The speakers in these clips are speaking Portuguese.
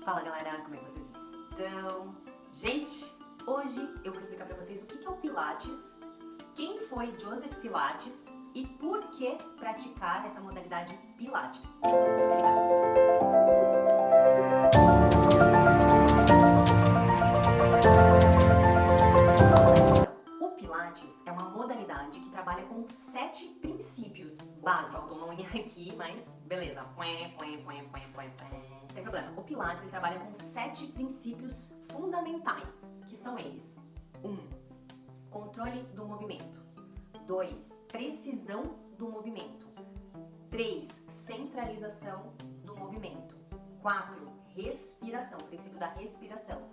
Fala galera, como é que vocês estão? Gente, hoje eu vou explicar pra vocês o que é o Pilates, quem foi Joseph Pilates e por que praticar essa modalidade Pilates. Fica ligado. O Pilates é uma modalidade que trabalha com 7 princípios básicos. Faltou uma unha aqui, mas beleza. Não tem problema. O Pilates ele trabalha com 7 princípios fundamentais, que são eles: 1. Controle do movimento. 2. Precisão do movimento. 3. Centralização do movimento. 4. Respiração, princípio da respiração.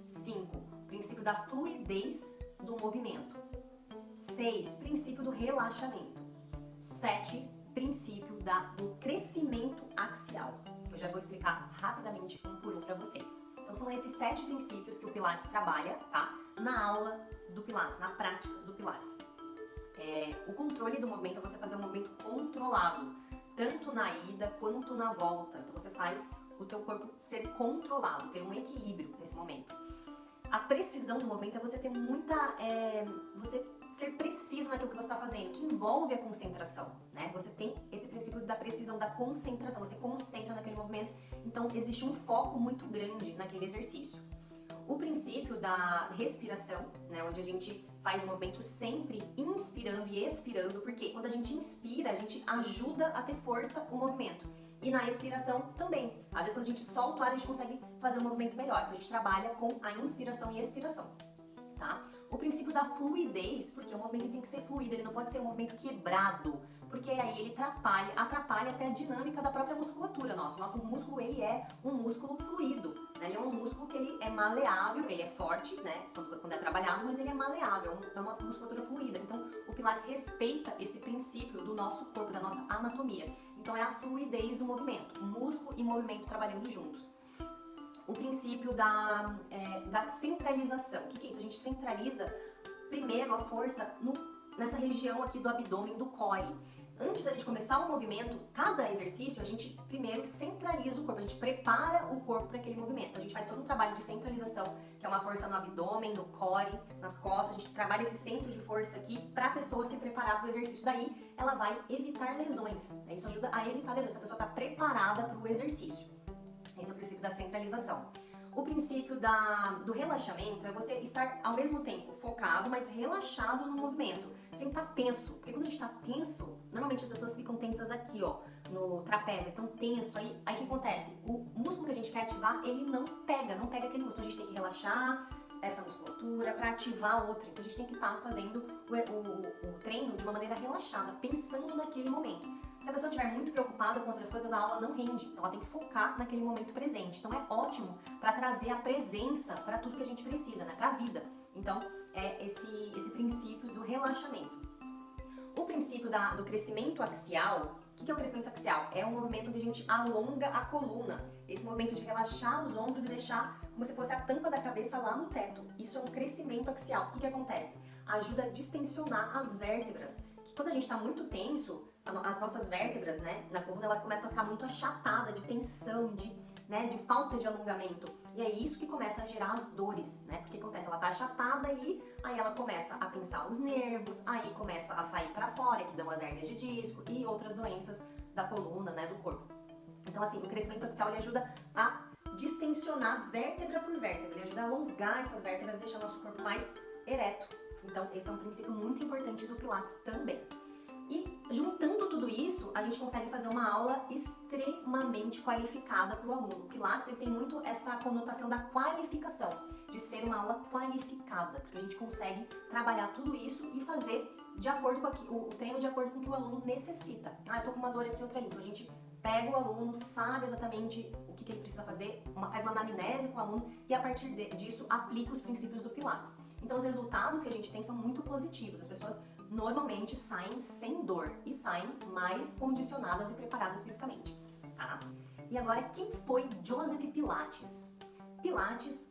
5. Princípio da fluidez do movimento. 6. Princípio do relaxamento. 7. Princípio do crescimento axial, que eu já vou explicar rapidamente um por um para vocês. Então são esses 7 princípios que o Pilates trabalha, tá? Na aula do Pilates, na prática do Pilates. O controle do movimento é você fazer um movimento controlado, tanto na ida quanto na volta. Então você faz o teu corpo ser controlado, ter um equilíbrio nesse momento. A precisão do movimento é você ter você ser preciso naquilo que você está fazendo, que envolve a concentração, né? Você tem esse princípio da precisão, da concentração, você concentra naquele movimento, então existe um foco muito grande naquele exercício. O princípio da respiração, né, onde a gente faz o movimento sempre inspirando e expirando, porque quando a gente inspira, a gente ajuda a ter força o movimento. E na expiração também. Às vezes quando a gente solta o ar, a gente consegue fazer um movimento melhor. Então a gente trabalha com a inspiração e expiração, tá? O princípio da fluidez, porque o movimento tem que ser fluido, ele não pode ser um movimento quebrado, porque aí ele atrapalha até a dinâmica da própria musculatura nossa. O nosso músculo, ele é um músculo fluido, né? Ele é um músculo que ele é maleável, ele é forte, né, quando é trabalhado, mas ele é maleável, é uma musculatura fluida. Então, o Pilates respeita esse princípio do nosso corpo, da nossa anatomia. Então, é a fluidez do movimento, músculo e movimento trabalhando juntos. O princípio da centralização. O que é isso? A gente centraliza primeiro a força nessa região aqui do abdômen, do core. Antes da gente começar o movimento, cada exercício, a gente primeiro centraliza o corpo, a gente prepara o corpo para aquele movimento. A gente faz todo um trabalho de centralização, que é uma força no abdômen, no core, nas costas. A gente trabalha esse centro de força aqui para a pessoa se preparar para o exercício. Daí, ela vai evitar lesões. Isso ajuda a evitar lesões, a pessoa está preparada para o exercício. Esse é o princípio da centralização. O princípio do relaxamento é você estar ao mesmo tempo focado, mas relaxado no movimento, sem estar tenso. Porque quando a gente está tenso, normalmente as pessoas ficam tensas aqui, ó, no trapézio, então tenso. Aí o que acontece? O músculo que a gente quer ativar, ele não pega aquele músculo. Então a gente tem que relaxar essa musculatura para ativar outra. Então a gente tem que estar fazendo o treino de uma maneira relaxada, pensando naquele momento. Se a pessoa estiver muito preocupada com outras coisas, a aula não rende. Então ela tem que focar naquele momento presente. Então é ótimo para trazer a presença para tudo que a gente precisa, né? Para a vida. Então é esse princípio do relaxamento. O princípio do crescimento axial. O que é o crescimento axial? É um movimento onde a gente alonga a coluna. Esse movimento de relaxar os ombros e deixar como se fosse a tampa da cabeça lá no teto. Isso é um crescimento axial. O que acontece? Ajuda a distensionar as vértebras. Que quando a gente está muito tenso, as nossas vértebras, né, na coluna, elas começam a ficar muito achatadas, de tensão, de falta de alongamento. E é isso que começa a gerar as dores, né? Porque acontece, ela tá achatada ali, aí ela começa a tensar os nervos, aí começa a sair para fora, que dão as hérnias de disco e outras doenças da coluna, né, do corpo. Então, assim, o crescimento axial, ele ajuda a distensionar vértebra por vértebra, ele ajuda a alongar essas vértebras, deixar o nosso corpo mais ereto. Então, esse é um princípio muito importante do Pilates também. E juntando tudo isso, a gente consegue fazer uma aula extremamente qualificada para o aluno. O Pilates ele tem muito essa conotação da qualificação, de ser uma aula qualificada, porque a gente consegue trabalhar tudo isso e fazer de acordo com o treino de acordo com o que o aluno necessita. Eu tô com uma dor aqui, outra ali. Então a gente pega o aluno, sabe exatamente o que ele precisa fazer, faz uma anamnese com o aluno e a partir disso aplica os princípios do Pilates. Então os resultados que a gente tem são muito positivos. As pessoas normalmente saem sem dor e saem mais condicionadas e preparadas fisicamente, tá? E agora, quem foi Joseph Pilates? Pilates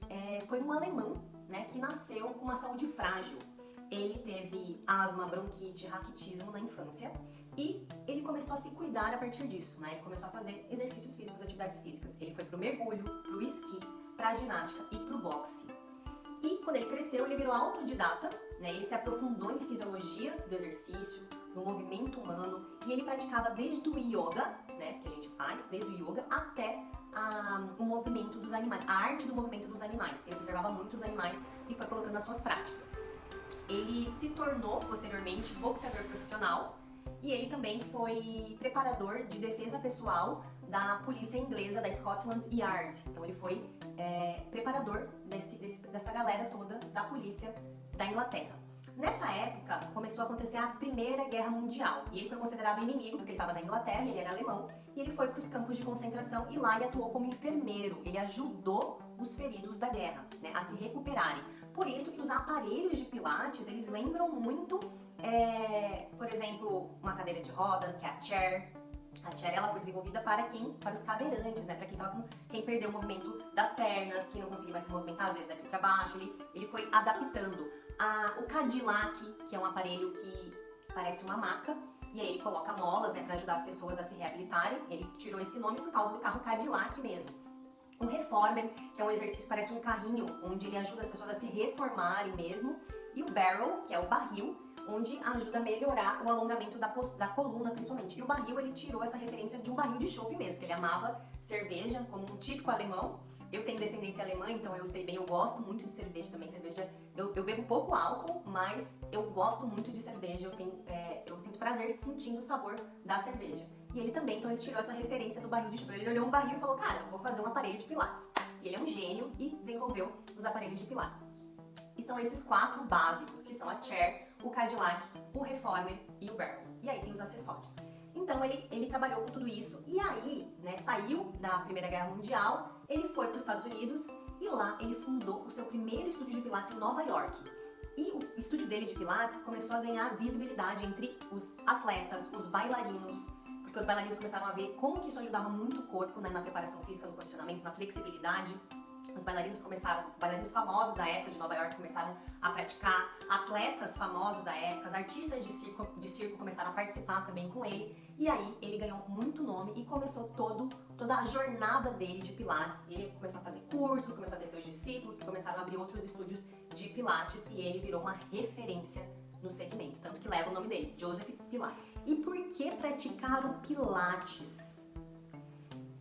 foi um alemão, né, que nasceu com uma saúde frágil. Ele teve asma, bronquite, raquitismo na infância E ele começou a se cuidar a partir disso, né? Ele começou a fazer exercícios físicos, atividades físicas. Ele foi pro mergulho, pro esqui, pra ginástica e pro boxe. E quando ele cresceu, ele virou autodidata, né? Ele se aprofundou em fisiologia do exercício, no movimento humano, e ele praticava desde o yoga, né, que a gente faz, desde o yoga até o movimento dos animais, a arte do movimento dos animais. Ele observava muito os animais e foi colocando nas suas práticas. Ele se tornou, posteriormente, boxeador profissional e ele também foi preparador de defesa pessoal da polícia inglesa, da Scotland Yard. Então ele foi preparador dessa galera toda da polícia da Inglaterra. Nessa época, começou a acontecer a Primeira Guerra Mundial e ele foi considerado inimigo porque ele estava na Inglaterra, ele era alemão, e ele foi para os campos de concentração e lá ele atuou como enfermeiro. Ele ajudou os feridos da guerra, né, a se recuperarem. Por isso que os aparelhos de pilates, eles lembram muito, por exemplo, uma cadeira de rodas, que é a chair. A chair, ela foi desenvolvida para os cadeirantes, né? Para quem perdeu o movimento das pernas, quem não conseguia mais se movimentar, às vezes daqui para baixo, ele foi adaptando. O Cadillac, que é um aparelho que parece uma maca, e aí ele coloca molas, né, para ajudar as pessoas a se reabilitarem. Ele tirou esse nome por causa do carro Cadillac mesmo. O Reformer, que é um exercício que parece um carrinho, onde ele ajuda as pessoas a se reformarem mesmo. E o Barrel, que é o barril, onde ajuda a melhorar o alongamento da coluna, principalmente. E o barril, ele tirou essa referência de um barril de chopp mesmo, porque ele amava cerveja, como um típico alemão. Eu tenho descendência alemã, então eu sei bem, eu gosto muito de cerveja também. Cerveja, eu bebo pouco álcool, mas eu gosto muito de cerveja. Eu sinto prazer sentindo o sabor da cerveja. E ele também, então ele tirou essa referência do barril de chopp. Ele olhou um barril e falou, cara, eu vou fazer um aparelho de pilates. E ele é um gênio e desenvolveu os aparelhos de pilates. E são esses 4 básicos, que são a chair, o Cadillac, o Reformer e o Barrel. E aí tem os acessórios. Então ele trabalhou com tudo isso e aí, né, saiu da Primeira Guerra Mundial, ele foi para os Estados Unidos e lá ele fundou o seu primeiro estúdio de pilates em Nova York. E o estúdio dele de pilates começou a ganhar visibilidade entre os atletas, os bailarinos, porque os bailarinos começaram a ver como que isso ajudava muito o corpo, né, na preparação física, no condicionamento, na flexibilidade. Os bailarinos famosos da época de Nova York começaram a praticar, atletas famosos da época, artistas de circo começaram a participar também com ele, e aí ele ganhou muito nome e começou toda a jornada dele de pilates. Ele começou a fazer cursos, começou a ter seus discípulos que começaram a abrir outros estúdios de pilates e ele virou uma referência no segmento, tanto que leva o nome dele, Joseph Pilates. E por que praticar o pilates?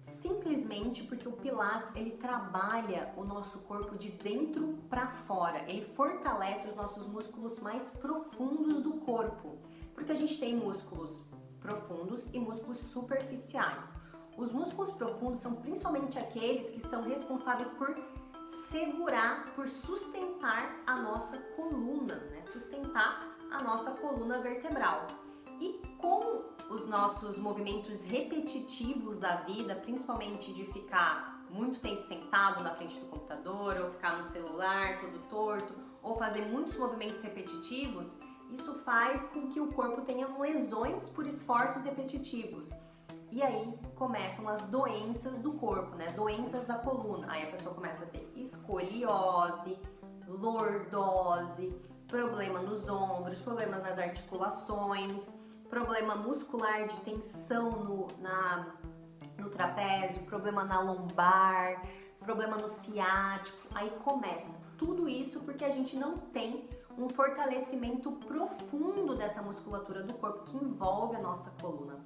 Simplesmente porque o pilates, ele trabalha o nosso corpo de dentro para fora. Ele fortalece os nossos músculos mais profundos do corpo. Porque a gente tem músculos profundos e músculos superficiais. Os músculos profundos são principalmente aqueles que são responsáveis por segurar, por sustentar a nossa coluna, né? Sustentar a nossa coluna vertebral. E com os nossos movimentos repetitivos da vida, principalmente de ficar muito tempo sentado na frente do computador, ou ficar no celular todo torto, ou fazer muitos movimentos repetitivos, isso faz com que o corpo tenha lesões por esforços repetitivos. E aí começam as doenças do corpo, né? Doenças da coluna. Aí a pessoa começa a ter escoliose, lordose, problema nos ombros, problemas nas articulações, problema muscular de tensão no trapézio, problema na lombar, problema no ciático. Aí começa tudo isso porque a gente não tem um fortalecimento profundo dessa musculatura do corpo que envolve a nossa coluna.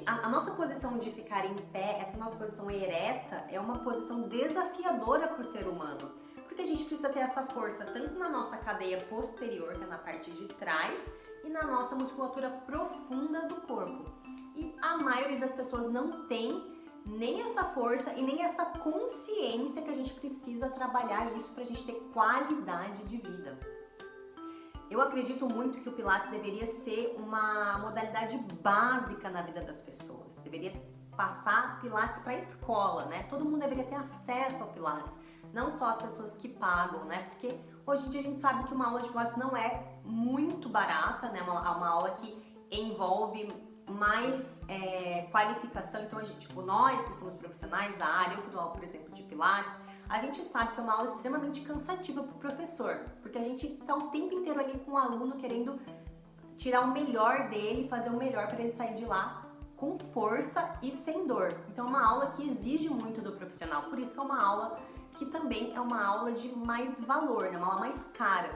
A nossa posição de ficar em pé, essa nossa posição ereta, é uma posição desafiadora para o ser humano, porque a gente precisa ter essa força tanto na nossa cadeia posterior, que é na parte de trás, e na nossa musculatura profunda do corpo. E a maioria das pessoas não tem nem essa força e nem essa consciência que a gente precisa trabalhar isso para a gente ter qualidade de vida. Eu acredito muito que o Pilates deveria ser uma modalidade básica na vida das pessoas. Deveria passar Pilates para a escola, né? Todo mundo deveria ter acesso ao Pilates, não só as pessoas que pagam, né? Porque hoje em dia a gente sabe que uma aula de Pilates não é muito barata, né? Uma aula que envolve mais qualificação. Então, nós que somos profissionais da área, eu que dou aula, por exemplo, de Pilates, a gente sabe que é uma aula extremamente cansativa para o professor, porque a gente está o tempo inteiro ali com o aluno querendo tirar o melhor dele, fazer o melhor para ele sair de lá com força e sem dor. Então é uma aula que exige muito do profissional, por isso que é uma aula que também é uma aula de mais valor, né? Uma aula mais cara,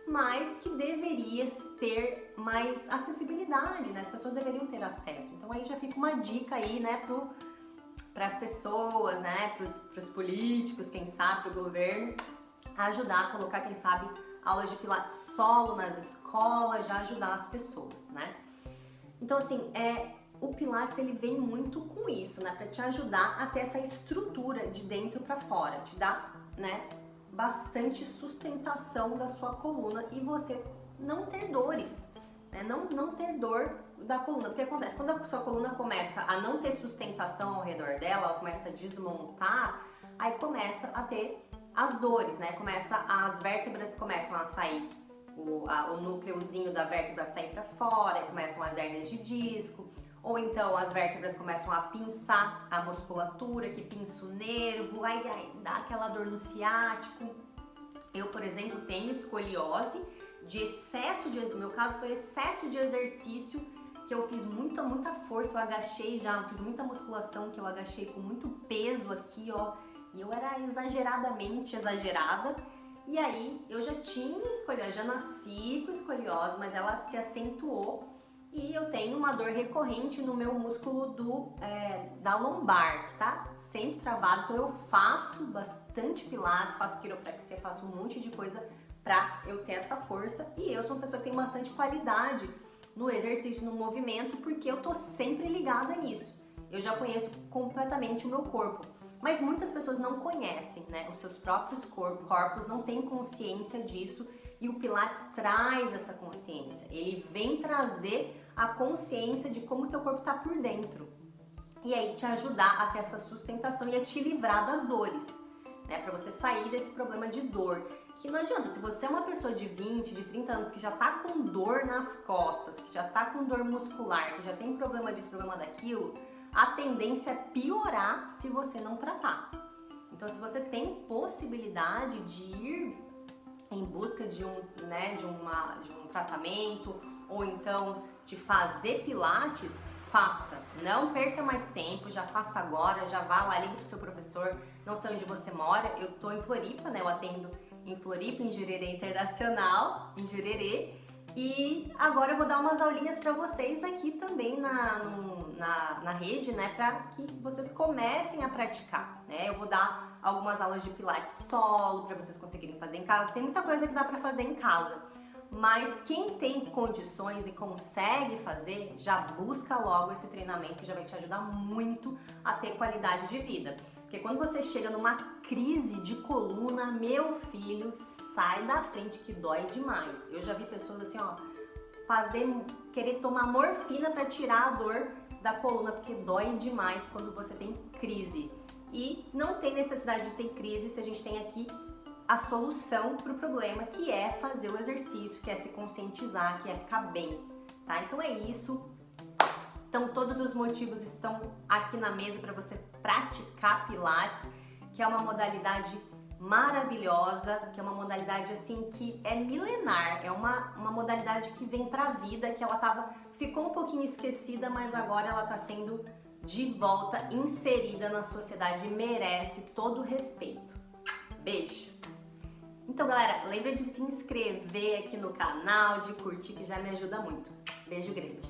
mas que deveria ter mais acessibilidade, né? As pessoas deveriam ter acesso. Então aí já fica uma dica aí, né, para as pessoas, né, para os políticos, quem sabe, para o governo, ajudar a colocar, quem sabe, aulas de pilates solo nas escolas, já ajudar as pessoas, né? Então assim, o Pilates ele vem muito com isso, né, para te ajudar a ter essa estrutura de dentro para fora, te dá, né, bastante sustentação da sua coluna e você não ter dores, né, não ter dor da coluna, porque acontece, quando a sua coluna começa a não ter sustentação ao redor dela, ela começa a desmontar, aí começa a ter as dores, né, as vértebras começam a sair, o núcleozinho da vértebra sair para fora, aí começam as hérnias de disco, ou então as vértebras começam a pinçar a musculatura, que pinça o nervo, aí dá aquela dor no ciático. Eu, por exemplo, tenho escoliose de excesso de... No meu caso foi excesso de exercício, que eu fiz muita força, eu agachei já, fiz muita musculação, que eu agachei com muito peso aqui, ó, e eu era exageradamente exagerada. E aí eu já tinha escoliose, já nasci com escoliose, mas ela se acentuou. E eu tenho uma dor recorrente no meu músculo da lombar, que tá sempre travado. Então eu faço bastante pilates, faço quiropraxia, faço um monte de coisa pra eu ter essa força. E eu sou uma pessoa que tem bastante qualidade no exercício, no movimento, porque eu tô sempre ligada nisso. Eu já conheço completamente o meu corpo. Mas muitas pessoas não conhecem, né, os seus próprios corpos, não têm consciência disso. E o Pilates traz essa consciência. Ele vem trazer a consciência de como o teu corpo está por dentro. E aí te ajudar a ter essa sustentação e a te livrar das dores, né? Para você sair desse problema de dor. Que não adianta, se você é uma pessoa de 20, de 30 anos que já tá com dor nas costas, que já tá com dor muscular, que já tem problema disso, problema daquilo, a tendência é piorar se você não tratar. Então, se você tem possibilidade de ir em busca de um tratamento, ou então de fazer pilates, faça. Não perca mais tempo, já faça agora, já vá lá, ligue pro seu professor, não sei onde você mora, eu tô em Floripa, né, eu atendo em Floripa, em Jurerê Internacional, em Jurerê, e agora eu vou dar umas aulinhas para vocês aqui também na rede, né, para que vocês comecem a praticar, né, eu vou dar algumas aulas de pilates solo para vocês conseguirem fazer em casa, tem muita coisa que dá para fazer em casa. Mas quem tem condições e consegue fazer, já busca logo esse treinamento que já vai te ajudar muito a ter qualidade de vida. Porque quando você chega numa crise de coluna, meu filho, sai da frente que dói demais. Eu já vi pessoas assim, ó, querer tomar morfina para tirar a dor da coluna, porque dói demais quando você tem crise. E não tem necessidade de ter crise se a gente tem aqui a solução para o problema, que é fazer o exercício, que é se conscientizar, que é ficar bem, tá? Então é isso. Então todos os motivos estão aqui na mesa para você praticar Pilates, que é uma modalidade maravilhosa, que é uma modalidade assim que é milenar, é uma modalidade que vem pra vida, que ela ficou um pouquinho esquecida, mas agora ela tá sendo de volta inserida na sociedade e merece todo o respeito. Beijo! Então, galera, lembra de se inscrever aqui no canal, de curtir, que já me ajuda muito. Beijo grande!